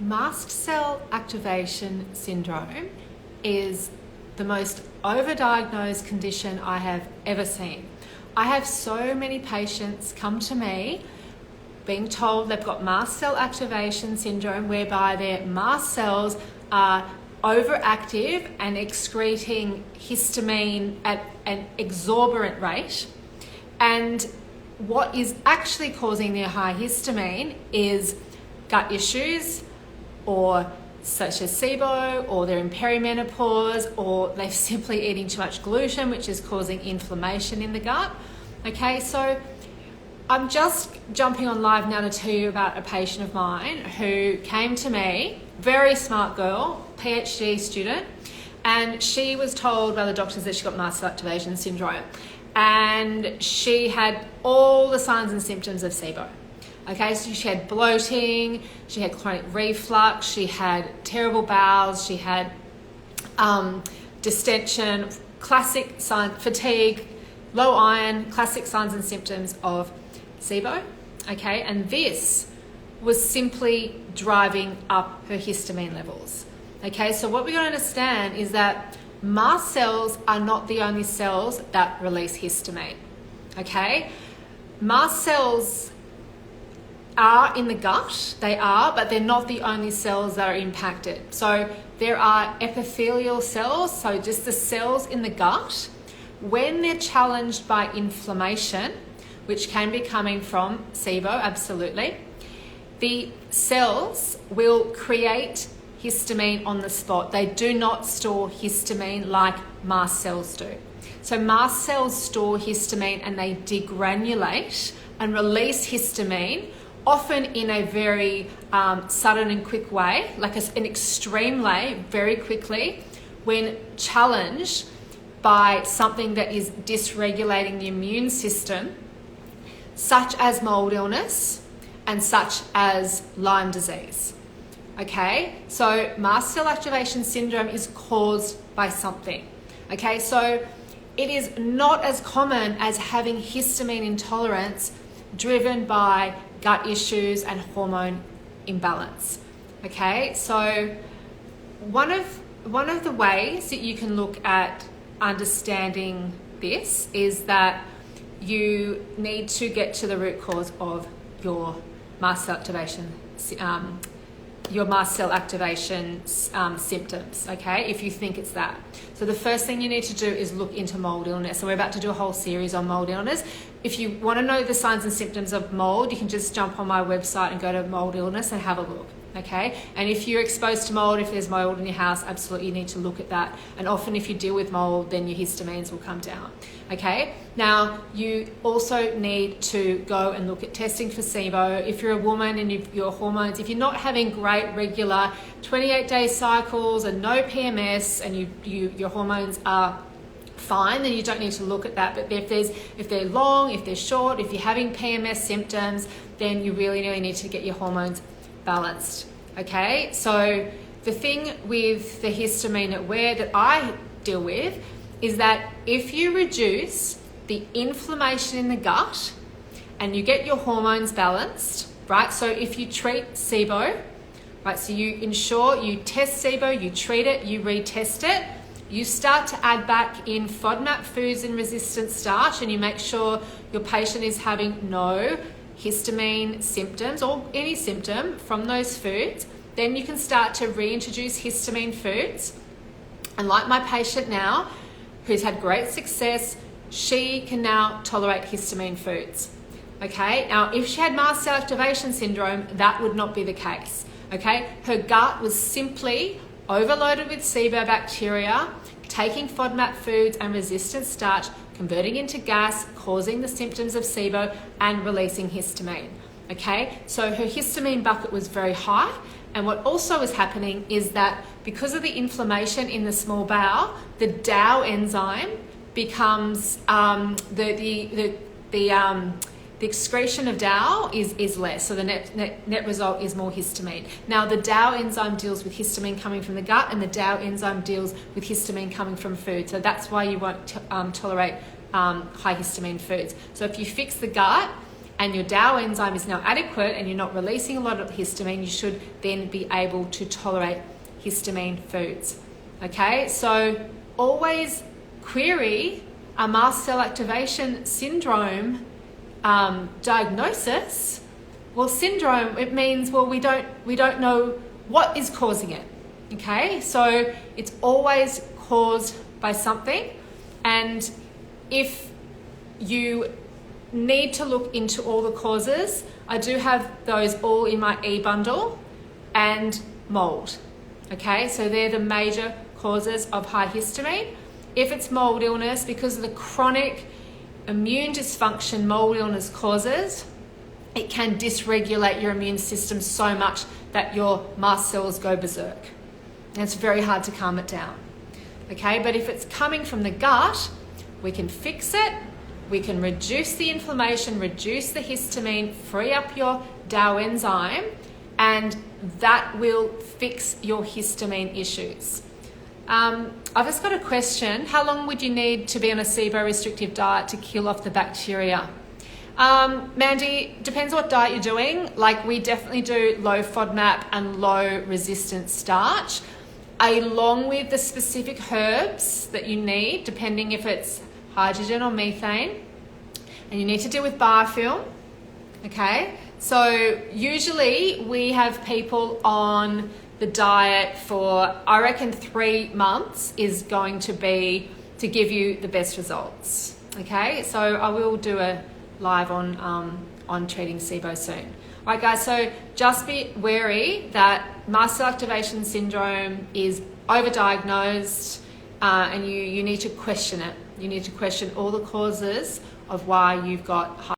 Mast cell activation syndrome is the most overdiagnosed condition I have ever seen. I have so many patients come to me being told they've got mast cell activation syndrome, whereby their mast cells are overactive and excreting histamine at an exorbitant rate. And what is actually causing their high histamine is gut issues, or such as SIBO, or they're in perimenopause, or they're simply eating too much gluten, which is causing inflammation in the gut. Okay, so I'm just jumping on live now to tell you about a patient of mine who came to me, very smart girl, PhD student, and she was told by the doctors that she got mast cell activation syndrome, and she had all the signs and symptoms of SIBO. Okay, so she had bloating, she had chronic reflux, she had terrible bowels, she had distension, classic signs, fatigue, low iron, classic signs and symptoms of SIBO. Okay, and this was simply driving up her histamine levels. Okay, so what we got to understand is that mast cells are not the only cells that release histamine. Okay, mast cells are in the gut, they are, but they're not the only cells that are impacted. So there are epithelial cells, so just the cells in the gut. When they're challenged by inflammation, which can be coming from SIBO, absolutely, the cells will create histamine on the spot. They do not store histamine like mast cells do. So mast cells store histamine and they degranulate and release histamine, often in a very sudden and quick way, like an extreme way, very quickly, when challenged by something that is dysregulating the immune system, such as mold illness and such as Lyme disease. Okay, so mast cell activation syndrome is caused by something. Okay, so it is not as common as having histamine intolerance driven by gut issues and hormone imbalance. Okay, so one of the ways that you can look at understanding this is that you need to get to the root cause of your mast cell activation symptoms, okay, if you think it's that. So the first thing you need to do is look into mold illness. So we're about to do a whole series on mold illness. If you want to know the signs and symptoms of mold, you can just jump on my website and go to mold illness and have a look, okay? And if you're exposed to mold, if there's mold in your house, absolutely you need to look at that. And often if you deal with mold, then your histamines will come down, okay? Now, you also need to go and look at testing for SIBO. If you're a woman and your hormones, if you're not having great regular 28-day cycles and no PMS and your hormones are fine, then you don't need to look at that. But if they're long, if they're short, if you're having PMS symptoms, then you really need to get your hormones balanced. Okay, so the thing with the histamine at wear that I deal with is that if you reduce the inflammation in the gut and you get your hormones balanced, right? So if you treat SIBO, right? So you ensure you test SIBO, you treat it, you retest it. You start to add back in FODMAP foods and resistant starch, and you make sure your patient is having no histamine symptoms or any symptom from those foods. Then you can start to reintroduce histamine foods. And like my patient now, who's had great success, she can now tolerate histamine foods. Okay, now if she had mast cell activation syndrome, that would not be the case. Okay, her gut was simply overloaded with SIBO bacteria, taking FODMAP foods and resistant starch, converting into gas, causing the symptoms of SIBO and releasing histamine. Okay, so her histamine bucket was very high, and what also was happening is that because of the inflammation in the small bowel, the DAO enzyme becomes the excretion of DAO is less, so the net result is more histamine. Now, the DAO enzyme deals with histamine coming from the gut, and the DAO enzyme deals with histamine coming from food. So that's why you won't tolerate high histamine foods. So if you fix the gut and your DAO enzyme is now adequate and you're not releasing a lot of histamine, you should then be able to tolerate histamine foods. Okay, so always query a mast cell activation syndrome diagnosis. Well, syndrome, it means, well, we don't know what is causing it. Okay, so it's always caused by something, and if you need to look into all the causes, I do have those all in my e-bundle, and mold. Okay, so they're the major causes of high histamine. If it's mold illness, because of the chronic immune dysfunction mold illness causes, it can dysregulate your immune system so much that your mast cells go berserk. And it's very hard to calm it down. Okay, but if it's coming from the gut, we can fix it. We can reduce the inflammation, reduce the histamine, free up your DAO enzyme, and that will fix your histamine issues. I've just got a question. How long would you need to be on a SIBO restrictive diet to kill off the bacteria? Mandy, depends what diet you're doing. Like, we definitely do low FODMAP and low resistance starch, along with the specific herbs that you need, depending if it's hydrogen or methane. And you need to deal with biofilm. Okay, so usually we have people on the diet for, I reckon, 3 months is going to be to give you the best results. Okay, so I will do a live on treating SIBO soon. All right, guys, so just be wary that mast cell activation syndrome is overdiagnosed, and you need to question it. You need to question all the causes of why you've got high